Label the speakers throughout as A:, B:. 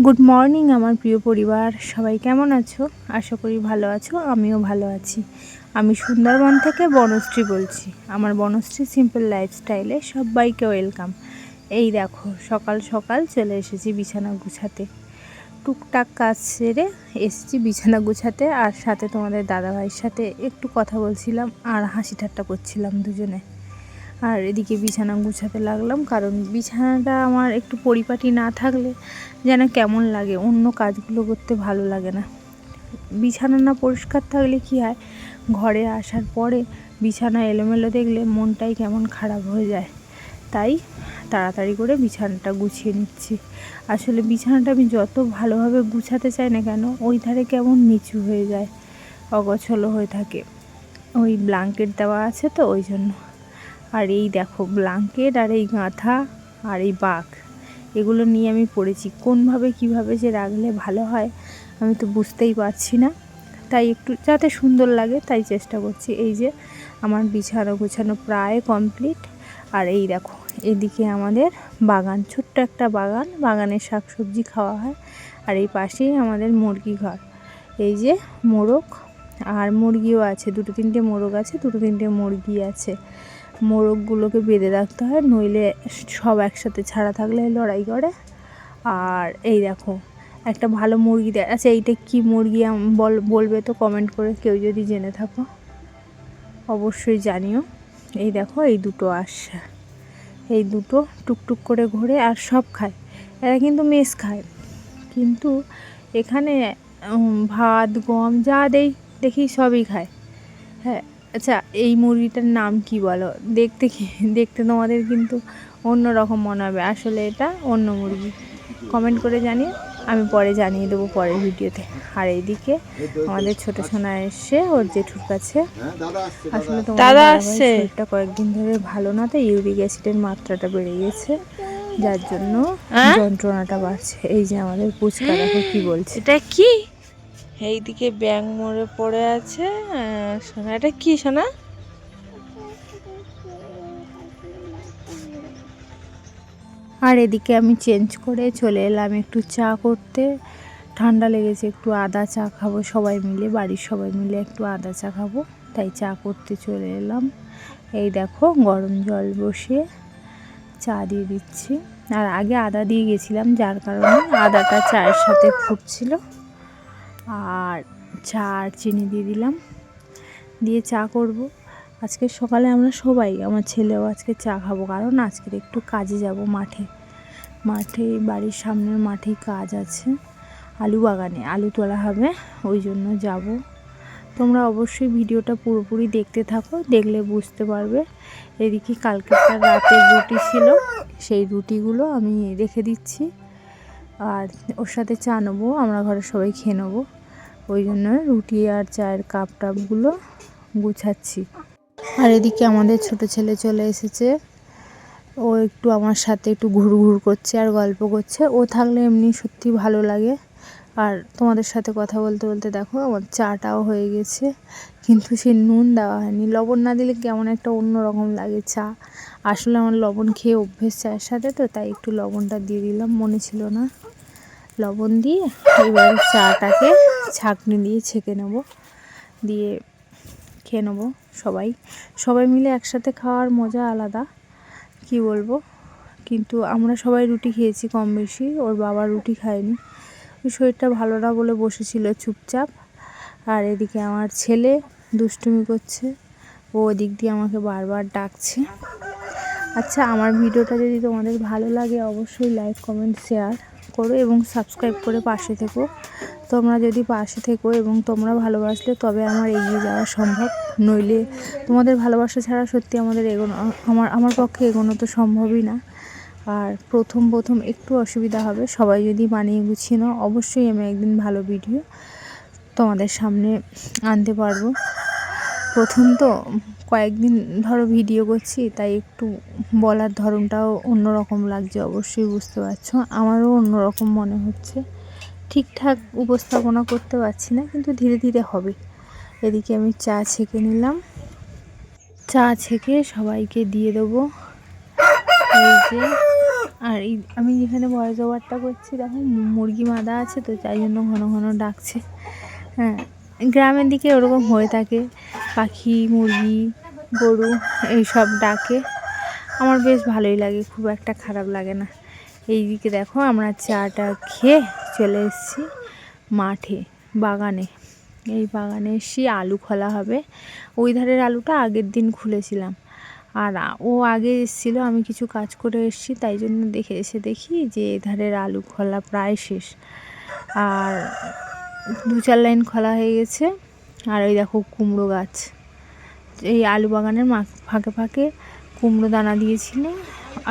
A: Good morning আমার প্রিয় পরিবার, সবাই কেমন আছো? আশা করি ভালো আছো, আমিও ভালো আছি। আমি সুন্দরবন থেকে বনশ্রী বলছি। আমার বনশ্রী সিম্পল লাইফস্টাইলে সবাইকে ওয়েলকাম। এই দেখো, সকাল সকাল চলে এসেছি বিছানা গুছাতে। টুকটাক কাজ সেরে এসেছি বিছানা গুছাতে, আর সাথে তোমাদের দাদাভাইয়ের সাথে একটু কথা বলছিলাম আর হাসি ঠাট্টা করছিলাম দুজনে। আর এদিকে বিছানা গুছাতে লাগলাম, কারণ বিছানাটা আমার একটু পরিপাটি না থাকলে যেন কেমন লাগে, অন্য কাজগুলো করতে ভালো লাগে না। বিছানা না পরিষ্কার থাকলে কি হয়, ঘরে আসার পরে বিছানা এলোমেলো দেখলে মনটাই কেমন খারাপ হয়ে যায়। তাই তাড়াতাড়ি করে বিছানাটা গুছিয়ে নিচ্ছি। আসলে বিছানাটা আমি যত ভালোভাবে গুছাতে চাই না কেন, ওই ধারে কেমন নিচু হয়ে যায়, অগোছালো হয়ে থাকে। ওই ব্ল্যাঙ্কেট দেওয়া আছে তো ওই জন্য। আর এই দেখো, ব্ল্যাঙ্কেট আর এই গাঁথা আর এই বাঘ, এগুলো নিয়ে আমি পড়েছি। কোনভাবে কিভাবে যে রাখলে ভালো হয় আমি তো বুঝতেই পারছি না, তাই একটু যাতে সুন্দর লাগে তাই চেষ্টা করছি। এই যে আমার বিছানা গোছানো প্রায় কমপ্লিট। আর এই দেখো, এদিকে আমাদের বাগান, ছোট্ট একটা বাগান, বাগানের শাকসবজি খাওয়া হয়। আর এই পাশেই আমাদের মুরগি ঘর। এই যে মোরগ আর মুরগিও আছে, দুটো তিনটে মোরগ আছে, দুটো তিনটে মুরগি আছে। মোরগগুলোকে বেঁধে রাখতে হয়, নইলে সব একসাথে ছাড়া থাকলে লড়াই করে। আর এই দেখো, একটা ভালো মুরগি আচ্ছা এইটা কি মুরগি বলবে তো কমেন্ট করে, কেউ যদি জেনে থাকো অবশ্যই জানিও। এই দেখো, এই দুটো আসছে, এই দুটো টুকটুক করে ঘোরে আর সব খায়। এরা কিন্তু মেষ খায়, কিন্তু এখানে ভাত গম যা দেই দেখি সবই খায়। হ্যাঁ, আচ্ছা এই মুরগিটার নাম কি বলো? দেখতে তোমাদের কিন্তু অন্য রকম মনে হবে, আসলে এটা অন্য মুরগি। কমেন্ট করে জানিয়ে, আমি পরে জানিয়ে দেবো পরের ভিডিওতে। আর এইদিকে আমাদের ছোটো সোনা এসে ওর জেঠুর কাছে। আসলে তোমাদের দাদাভাইয়ের শরীরটা কয়েকদিন ধরে ভালো না, তো ইউরিক অ্যাসিডের মাত্রাটা বেড়ে গেছে, যার জন্য যন্ত্রণাটা বাড়ছে। এই যে আমাদের পুচকা দেখো কি বলছে,
B: এটা কি? এইদিকে ব্যাং মরে পড়ে আছে। সোনা, এটা কি সোনা?
A: আর এদিকে আমি চেঞ্জ করে চলে এলাম একটু চা করতে। ঠান্ডা লেগেছে, একটু আদা চা খাবো সবাই মিলে, বাড়ির সবাই মিলে একটু আদা চা খাবো, তাই চা করতে চলে এলাম। এই দেখো, গরম জল বসিয়ে চা দিয়ে দিচ্ছি। আর আগে আদা দিয়ে গেছিলাম, যার কারণে আদাটা চায়ের সাথে ফুটছিল। আর চা আর চিনি দিয়ে দিলাম, দিয়ে চা করব। আজকে সকালে আমরা সবাই, আমার ছেলেও আজকে চা খাবো, কারণ আজকের একটু কাজে যাব মাঠে। বাড়ির সামনের মাঠেই কাজ আছে, আলু বাগানে আলু তোলা হবে, ওই জন্য যাব। তোমরা অবশ্যই ভিডিওটা পুরোপুরি দেখতে থাকো, দেখলে বুঝতে পারবে। এদিকে কালকেরটা রাতের রুটি ছিল, সেই রুটিগুলো আমি রেখে দিচ্ছি, আর ওর সাথে চা নেবো, আমরা ঘরে সবাই খেয়ে নেবো। ওই জন্য রুটি আর চায়ের কাপ টাপগুলো গুছাচ্ছি। আর এদিকে আমাদের ছোট ছেলে চলে এসেছে, ও একটু আমার সাথে একটু ঘুরঘুর করছে আর গল্প করছে। ও থাকলে এমনি সত্যি ভালো লাগে। আর তোমাদের সাথে কথা বলতে বলতে দেখো আমার চাটাও হয়ে গেছে, কিন্তু সে নুন দেওয়া হয়নি। লবণ না দিলে কেমন একটা অন্য রকম লাগে চা। আসলে আমার লবণ খেয়ে অভ্যেস চায়ের সাথে, তো তাই একটু লবণটা দিয়ে দিলাম, মনে ছিল না। লবণ দিয়ে এবার চাটাকে ছাঁকনি দিয়ে ছেঁকে নেব, দিয়ে খেয়ে নেবো সবাই মিলে একসাথে খাওয়ার মজা আলাদা, কি বলবো। কিন্তু আমরা সবাই রুটি খেয়েছি কম বেশি, ওর বাবা রুটি খায়নি, ওই শরীরটা ভালো না বলে বসেছিল চুপচাপ। আর এদিকে আমার ছেলে দুষ্টুমি করছে, ও ওদিক দিয়ে আমাকে বারবার ডাকছে। আচ্ছা, আমার ভিডিওটা যদি তোমাদের ভালো লাগে অবশ্যই লাইক কমেন্ট শেয়ার করো এবং সাবস্ক্রাইব করে পাশে থেকো। তোমরা যদি পাশে থেকো এবং তোমরা ভালোবাসলে তবে আমার এগিয়ে যাওয়া সম্ভব, নইলে তোমাদের ভালোবাসা ছাড়া সত্যি আমাদের এগোনো, আমার পক্ষে এগোনো তো সম্ভবই না। আর প্রথম একটু অসুবিধা হবে, সবাই যদি বানিয়ে গুছিয়ে নাও অবশ্যই আমি একদিন ভালো ভিডিও তোমাদের সামনে আনতে পারবো। প্রথম তো কয়েকদিন ধরো ভিডিও করছি, তাই একটু বলার ধরনটাও অন্যরকম লাগছে, অবশ্যই বুঝতে পারছো। আমারও অন্যরকম মনে হচ্ছে, ঠিকঠাক উপস্থাপনা করতে পারছি না, কিন্তু ধীরে ধীরে হবে। এদিকে আমি চা ছেঁকে নিলাম, চা ছেঁকে সবাইকে দিয়ে দেবো। এই যে আর এই আমি যেখানে ভয়েস ওভারটা করছি দেখো মুরগি বাঁধা আছে, তো তাই জন্য ঘন ঘন ডাকছে। হ্যাঁ, গ্রামের দিকে ওরকম হয়ে থাকে, পাখি মুরগি গরু এইসব ডাকে। আমার বেশ ভালোই লাগে, খুব একটা খারাপ লাগে না। এইদিকে দেখো আমরা চাটা খেয়ে চলে এসেছি মাঠে, বাগানে। এই বাগানে এসেছি, আলু খোলা হবে। ওই ধারের আলুটা আগের দিন খুলেছিলাম, আর ও আগে এসেছিলো, আমি কিছু কাজ করে এসেছি, তাই জন্য দেখি যে এধারের আলু খোলা প্রায় শেষ, আর 2-4 লাইন খোলা হয়ে গেছে। আর ওই দেখো কুমড়ো গাছ, এই আলু বাগানের ফাঁকে ফাঁকে কুমড়ো দানা দিয়েছিল।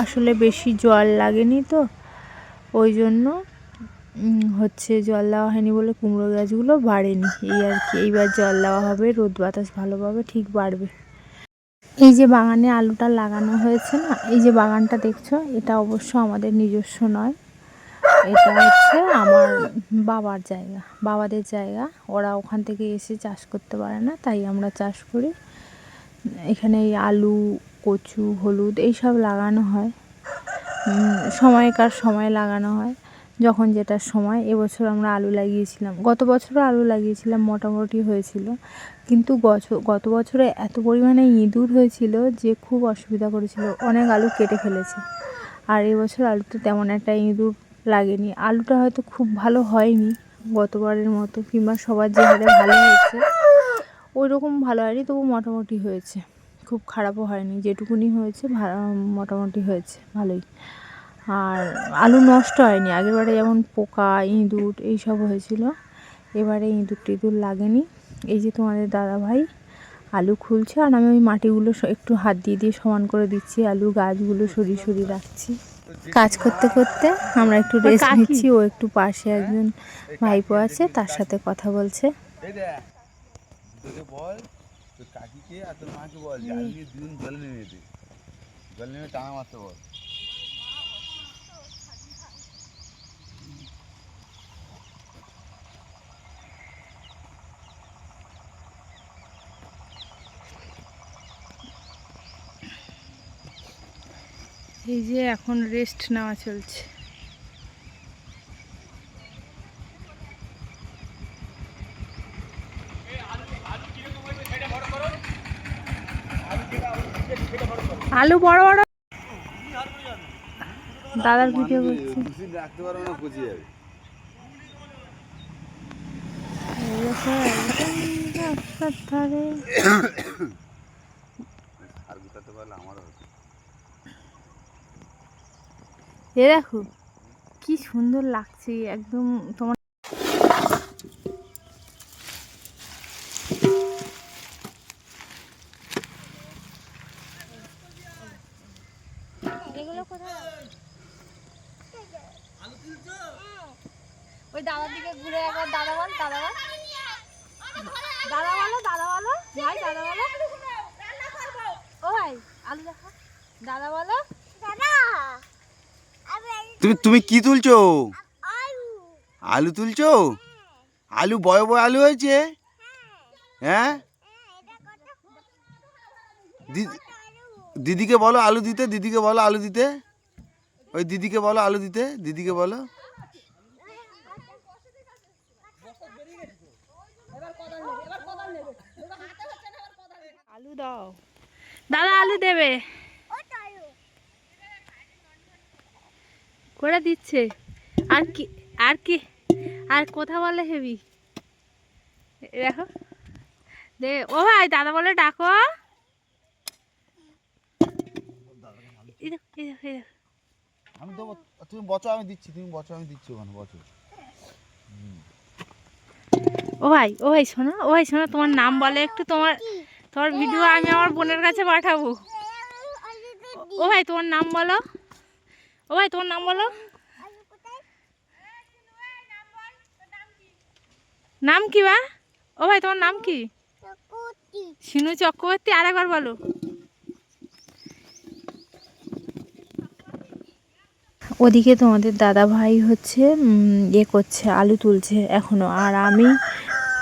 A: আসলে বেশি জল লাগেনি তো, ওই জন্য হচ্ছে জল দেওয়া হয়নি বলে কুমড়ো গাছগুলো বাড়েনি, এই আর কি। এইবার জল দেওয়া হবে, রোদ বাতাস ভালোভাবে ঠিক বাড়বে। এই যে বাগানে আলুটা লাগানো হয়েছে না, এই যে বাগানটা দেখছো, এটা অবশ্য আমাদের নিজস্ব নয়, এটা হচ্ছে আমার বাবাদের জায়গা। ওরা ওখান থেকে এসে চাষ করতে পারে না, তাই আমরা চাষ করি। এখানে এই আলু, কচু, হলুদ এইসব লাগানো হয়, সময়কার সময় লাগানো হয়, যখন যেটার সময়। এবছর আমরা আলু লাগিয়েছিলাম, গত বছরও আলু লাগিয়েছিলাম, মোটামুটি হয়েছিল। কিন্তু গত বছরে এত পরিমাণে ইঁদুর হয়েছিল যে খুব অসুবিধা করেছিল, অনেক আলু কেটে ফেলেছে। আর এবছর আলুতে তেমন একটা ইঁদুর লাগেনি। আলুটা হয়তো খুব ভালো হয়নি গতবারের মতো, কিংবা সবার যে হারে ভালো হয়েছে ওই রকম ভালো হয়নি, তবু মোটামুটি হয়েছে, খুব খারাপও হয়নি। যেটুকুনি হয়েছে মোটামুটি হয়েছে ভালোই। আর আলু নষ্ট হয়নি, আগেরবারে যেমন পোকা ইঁদুর এইসব হয়েছিল, এবারে ইঁদুর টিঁদুর লাগেনি। এই যে তোমাদের দাদা ভাই আলু খুলছে, আর আমি ওই মাটিগুলো একটু হাত দিয়ে সমান করে দিচ্ছি, আলু গাছগুলো সরিয়ে রাখছি। কাজ করতে করতে আমরা একটু রেস্ট নিচ্ছি। ও একটু পাশে একজন ভাইপো আছে, তার সাথে কথা বলছে।
C: কাকিকে আর তোর মাকে বল যে আলু নিয়ে দুজন জল নেমে যেতে, জল নেমে টানা মারতে বল।
A: এই যে এখন রেস্ট নেওয়া চলছে। আলু বড় বড়, দাদার ভিডিও করছি।
C: রাখতে পারবো না, পচে যাবে।
A: রাস্তার ধারে
C: আর গুটাতে পারলে আমারও হতো।
A: এ দেখো কি সুন্দর লাগছে একদম তোমার। এগুলো কোথায়? ওই দাদার দিকে ঘুরে একবার দাদা বল, দাদা বল, দাদা বলো, দাদা বলো ভাই, দাদা বলো। ও ভাই আলু দেখো, দাদা বলো।
C: তুমি কি তুলছো? আলু তুলছো? আলু বড় বড় আলু হয়েছে? হ্যাঁ, দিদিকে বলো আলু দিতে, দিদিকে বলো আলু দিতে, ওই দিদিকে বলো আলু দিতে, দিদিকে বলো।
A: আলু দাও, দাদা আলু দেবে করে দিচ্ছে। আর কি আর কি আর কথা বলে হেবি, দেখো দে। ও ভাই দাদা বলে ডাকো।
C: আমি দেবো, তুমি বচো, আমি দিচ্ছি, তুমি বচো, আমি দিচ্ছি ওখানে বচো।
A: ও ভাই শোনো, ও ভাই শোনো, তোমার নাম বলে একটু, তোমার ভিডিও আমি আমার বোনের কাছে পাঠাবো। ও ভাই তোমার নাম বলো, ও ভাই তোমার নাম বলো। নাম কি বা? ও ভাই তোমার নাম কি? শিনু চক্রবর্তী। আরেকবার বলো। ওদিকে তোমাদের দাদা ভাই হচ্ছে করছে, আলু তুলছে এখনো, আর আমি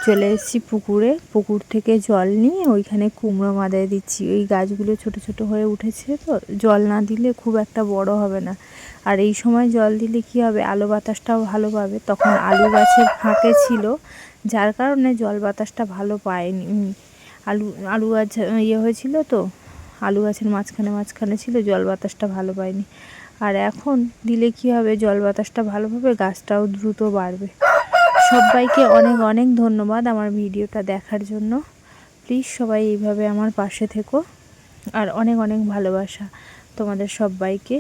A: চলে এসেছি পুকুরে, পুকুর থেকে জল নিয়ে ওইখানে কুমড়ো মাদায় দিচ্ছি। ওই গাছগুলো ছোট ছোট হয়ে উঠেছে, তো জল না দিলে খুব একটা বড় হবে না। আর এই সময় জল দিলে কি হবে, আলো বাতাসটাও ভালো পাবে। তখন আলু গাছের ফাঁকে ছিল, যার কারণে জল বাতাসটা ভালো পায়নি। আলু গাছ ইয়ে হয়েছিল, তো আলু গাছের মাঝখানে মাঝখানে ছিল, জল বাতাসটা ভালো পায়নি। আর এখন দিলে কি হবে, জল বাতাসটা ভালো পাবে, গাছটাও দ্রুত বাড়বে। সবাইকে অনেক অনেক ধন্যবাদ আমার ভিডিওটা দেখার জন্য। প্লিজ সবাই এইভাবে আমার পাশে থেকো, আর অনেক অনেক ভালোবাসা তোমাদের সবাইকে।